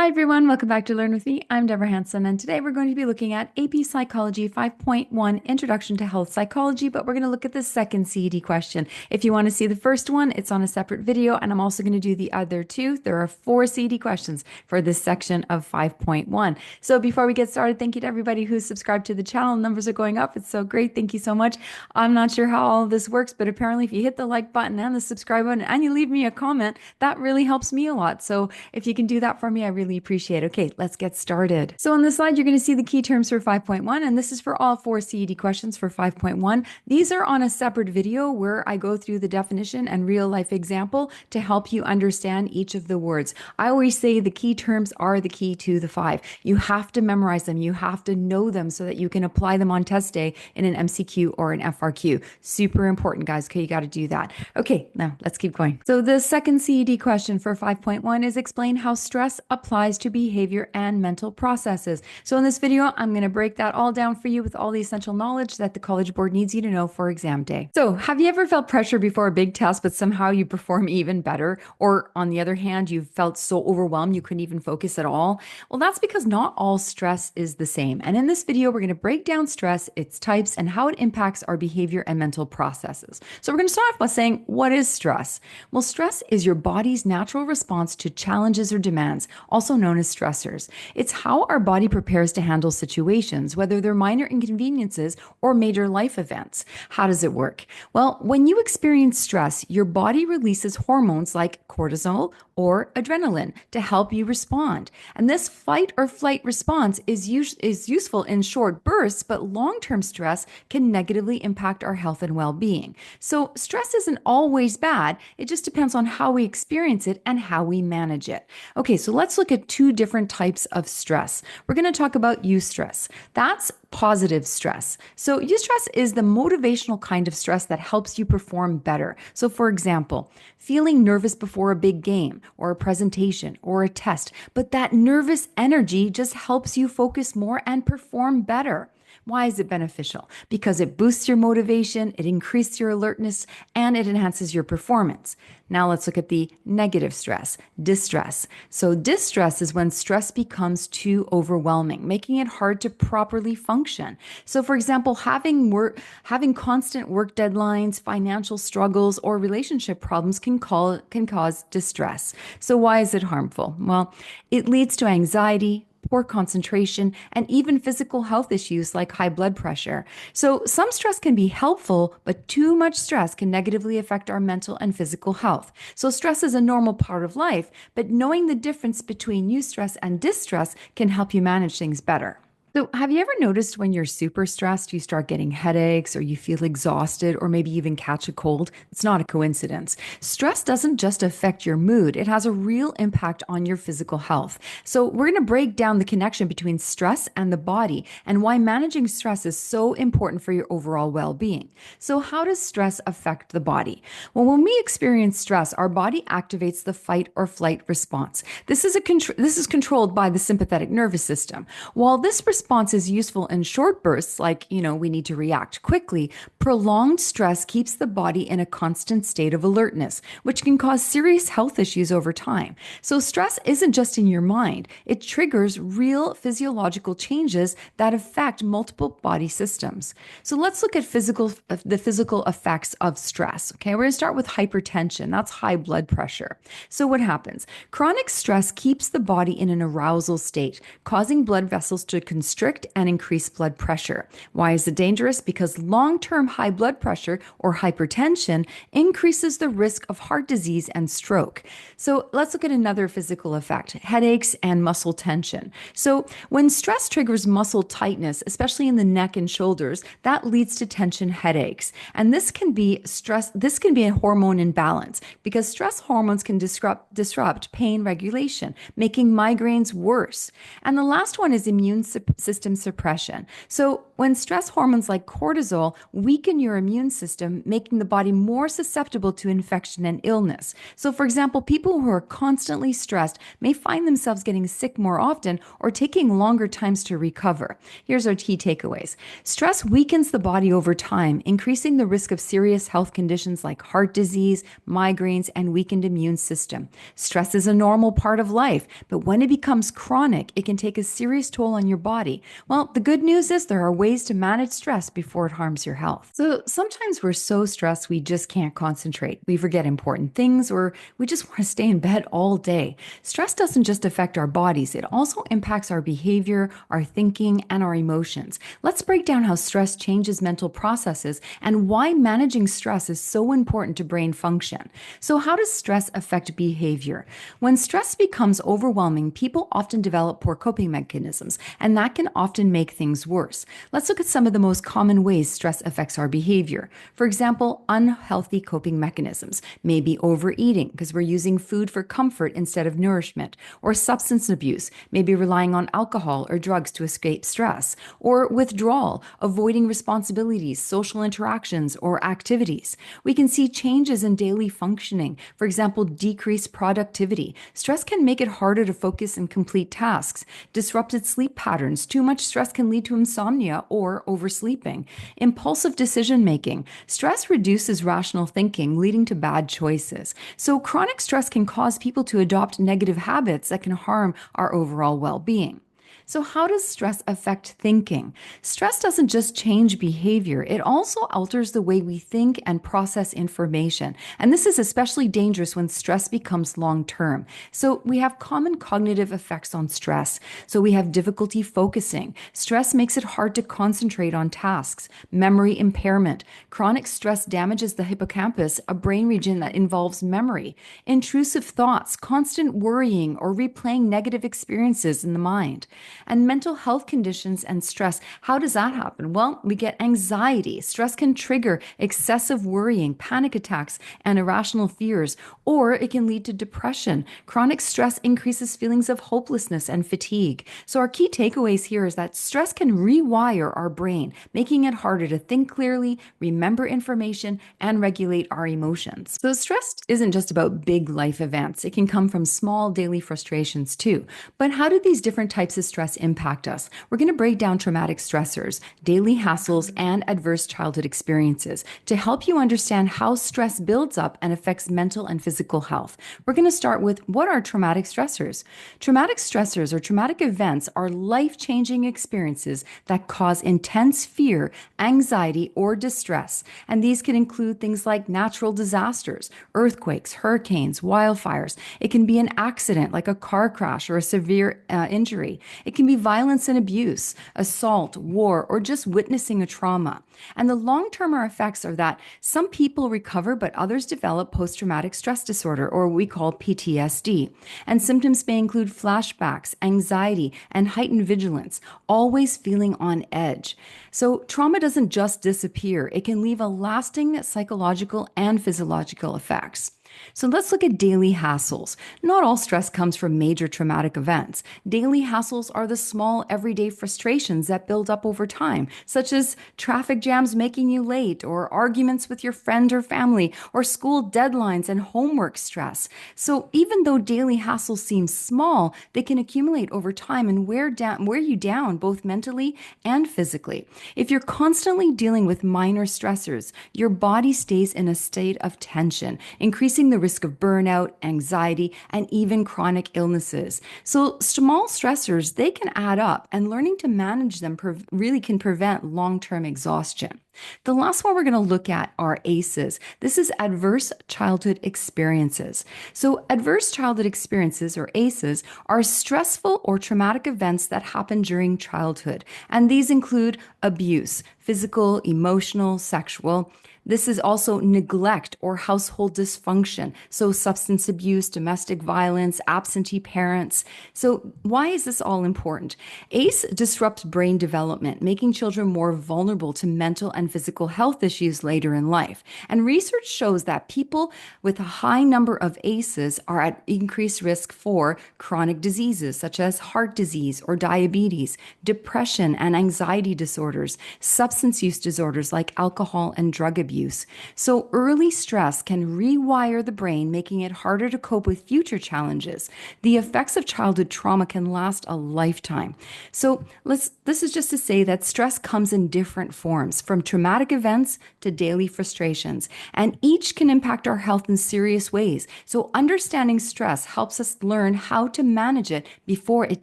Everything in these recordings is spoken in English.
Hi everyone, welcome back to Learn With Me. I'm Deborah Hanson, and today we're going to be looking at AP Psychology 5.1 Introduction to Health Psychology, but we're going to look at the second CED question. If you want to see the first one, it's on a separate video, and I'm also going to do the other two. There are 4 CED questions for this section of 5.1. So before we get started, thank you to everybody who's subscribed to the channel. Numbers are going up. It's so great. Thank you so much. I'm not sure how all of this works, but apparently if you hit the like button and the subscribe button and you leave me a comment, that really helps me a lot. So if you can do that for me, I really appreciate it. Okay, let's get started. So on this slide, you're going to see the key terms for 5.1, and this is for all 4 CED questions for 5.1. These are on a separate video where I go through the definition and real life example to help you understand each of the words. I always say the key terms are the key to the 5. You have to memorize them. You have to know them so that you can apply them on test day in an MCQ or an FRQ. Super important, guys. Okay, you got to do that. Okay, now let's keep going. So the second CED question for 5.1 is explain how stress applies to behavior and mental processes. So in this video, I'm going to break that all down for you with all the essential knowledge that the College Board needs you to know for exam day. So have you ever felt pressure before a big test, but somehow you perform even better? Or on the other hand, you felt so overwhelmed you couldn't even focus at all? Well, that's because not all stress is the same. And in this video, we're going to break down stress, its types, and how it impacts our behavior and mental processes. So we're going to start off by saying, what is stress? Well, stress is your body's natural response to challenges or demands, also known as stressors. It's how our body prepares to handle situations, whether they're minor inconveniences or major life events. How does it work? Well, when you experience stress, your body releases hormones like cortisol or adrenaline to help you respond. And this fight or flight response is useful in short bursts, but long-term stress can negatively impact our health and well-being. So stress isn't always bad. It just depends on how we experience it and how we manage it. Okay, so let's look at 2 different types of stress. We're going to talk about eustress. That's positive stress. So eustress is the motivational kind of stress that helps you perform better. So for example, feeling nervous before a big game or a presentation or a test, but that nervous energy just helps you focus more and perform better. Why is it beneficial? Because it boosts your motivation, it increases your alertness, and it enhances your performance. Now let's look at the negative stress, distress. So distress is when stress becomes too overwhelming, making it hard to properly function. So for example, having constant work deadlines, financial struggles, or relationship problems can cause distress. So why is it harmful? Well, it leads to anxiety, poor concentration, and even physical health issues like high blood pressure. So some stress can be helpful, but too much stress can negatively affect our mental and physical health. So stress is a normal part of life, but knowing the difference between eustress and distress can help you manage things better. So have you ever noticed when you're super stressed, you start getting headaches or you feel exhausted or maybe even catch a cold? It's not a coincidence. Stress doesn't just affect your mood. It has a real impact on your physical health. So we're going to break down the connection between stress and the body and why managing stress is so important for your overall well-being. So how does stress affect the body? Well, when we experience stress, our body activates the fight or flight response. This is controlled by the sympathetic nervous system. While this response is useful in short bursts, like, we need to react quickly, prolonged stress keeps the body in a constant state of alertness, which can cause serious health issues over time. So stress isn't just in your mind. It triggers real physiological changes that affect multiple body systems. So let's look at the physical effects of stress. Okay, we're going to start with hypertension. That's high blood pressure. So what happens? Chronic stress keeps the body in an arousal state, causing blood vessels to constrict and increase blood pressure. Why is it dangerous? Because long-term high blood pressure or hypertension increases the risk of heart disease and stroke. So let's look at another physical effect, headaches and muscle tension. So when stress triggers muscle tightness, especially in the neck and shoulders, that leads to tension headaches. And this can be a hormone imbalance because stress hormones can disrupt pain regulation, making migraines worse. And the last one is immune system suppression. So when stress hormones like cortisol weaken your immune system, making the body more susceptible to infection and illness. So, for example, people who are constantly stressed may find themselves getting sick more often or taking longer times to recover. Here's our key takeaways. Stress weakens the body over time, increasing the risk of serious health conditions like heart disease, migraines, and weakened immune system. Stress is a normal part of life, but when it becomes chronic, it can take a serious toll on your body. Well, the good news is there are ways to manage stress before it harms your health. So sometimes we're so stressed we just can't concentrate. We forget important things or we just want to stay in bed all day. Stress doesn't just affect our bodies, it also impacts our behavior, our thinking, and our emotions. Let's break down how stress changes mental processes and why managing stress is so important to brain function. So, how does stress affect behavior? When stress becomes overwhelming, people often develop poor coping mechanisms, and that can often make things worse. Let's look at some of the most common ways stress affects our behavior. For example, unhealthy coping mechanisms, maybe overeating because we're using food for comfort instead of nourishment, or substance abuse, maybe relying on alcohol or drugs to escape stress, or withdrawal, avoiding responsibilities, social interactions, or activities. We can see changes in daily functioning, for example, decreased productivity. Stress can make it harder to focus and complete tasks. Disrupted sleep patterns. Too much stress can lead to insomnia or oversleeping. Impulsive decision making. Stress reduces rational thinking, leading to bad choices. So, chronic stress can cause people to adopt negative habits that can harm our overall well being. So, how does stress affect thinking? Stress doesn't just change behavior, it also alters the way we think and process information. And this is especially dangerous when stress becomes long term. So, we have common cognitive effects on stress. So, we have difficulty focusing. Stress makes it hard to concentrate on tasks. Memory impairment. Chronic stress damages the hippocampus, a brain region that involves memory. Intrusive thoughts, constant worrying, or replaying negative experiences in the mind. And mental health conditions and stress, how does that happen? Well, we get anxiety. Stress can trigger excessive worrying, panic attacks, and irrational fears, or it can lead to depression. Chronic stress increases feelings of hopelessness and fatigue. So, our key takeaways here is that stress can rewire our brain, making it harder to think clearly, remember information, and regulate our emotions. So, stress isn't just about big life events, it can come from small daily frustrations too. But how do these different types of stress impact us? We're going to break down traumatic stressors, daily hassles, and adverse childhood experiences to help you understand how stress builds up and affects mental and physical health. We're going to start with what are traumatic stressors? Traumatic stressors or traumatic events are life-changing experiences that cause intense fear, anxiety, or distress. And these can include things like natural disasters, earthquakes, hurricanes, wildfires. It can be an accident like a car crash or a severe injury. It can be violence and abuse, assault, war, or just witnessing a trauma. And the long-term effects are that some people recover, but others develop post-traumatic stress disorder, or we call PTSD. And symptoms may include flashbacks, anxiety, and heightened vigilance, always feeling on edge. So trauma doesn't just disappear. It can leave a lasting psychological and physiological effects. So let's look at daily hassles. Not all stress comes from major traumatic events. Daily hassles are the small, everyday frustrations that build up over time, such as traffic jams making you late, or arguments with your friend or family, or school deadlines and homework stress. So even though daily hassles seem small, they can accumulate over time and wear you down both mentally and physically. If you're constantly dealing with minor stressors, your body stays in a state of tension, increasing the risk of burnout, anxiety, and even chronic illnesses. So small stressors, they can add up, and learning to manage them really can prevent long-term exhaustion. The last one we're going to look at are ACEs. This is adverse childhood experiences. So adverse childhood experiences, or ACEs, are stressful or traumatic events that happen during childhood. And these include abuse, physical, emotional, sexual. This is also neglect or household dysfunction. So substance abuse, domestic violence, absentee parents. So why is this all important? ACE disrupts brain development, making children more vulnerable to mental and and physical health issues later in life. And research shows that people with a high number of ACEs are at increased risk for chronic diseases such as heart disease or diabetes, depression and anxiety disorders, substance use disorders like alcohol and drug abuse. So early stress can rewire the brain, making it harder to cope with future challenges. The effects of childhood trauma can last a lifetime. So this is just to say that stress comes in different forms, from traumatic events to daily frustrations, and each can impact our health in serious ways. So understanding stress helps us learn how to manage it before it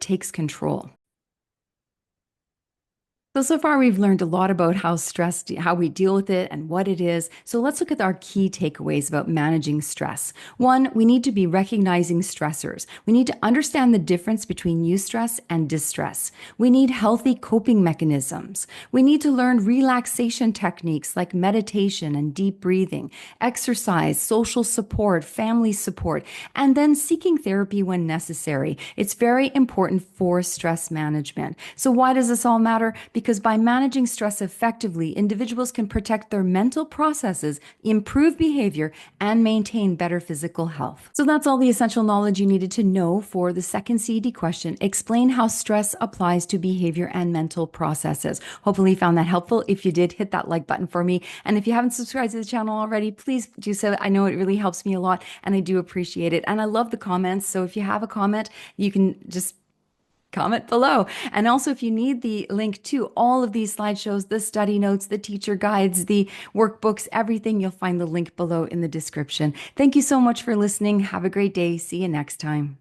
takes control. So far we've learned a lot about how we deal with it and what it is. So let's look at our key takeaways about managing stress. One, we need to be recognizing stressors. We need to understand the difference between eustress and distress. We need healthy coping mechanisms. We need to learn relaxation techniques like meditation and deep breathing, exercise, social support, family support, and then seeking therapy when necessary. It's very important for stress management. So why does this all matter? Because by managing stress effectively, individuals can protect their mental processes, improve behavior, and maintain better physical health. So that's all the essential knowledge you needed to know for the second CED question. Explain how stress applies to behavior and mental processes. Hopefully you found that helpful. If you did, hit that like button for me. And if you haven't subscribed to the channel already, please do so. I know it really helps me a lot and I do appreciate it. And I love the comments. So if you have a comment, you can just comment below. And also, if you need the link to all of these slideshows, the study notes, the teacher guides, the workbooks, everything, you'll find the link below in the description. Thank you so much for listening. Have a great day. See you next time.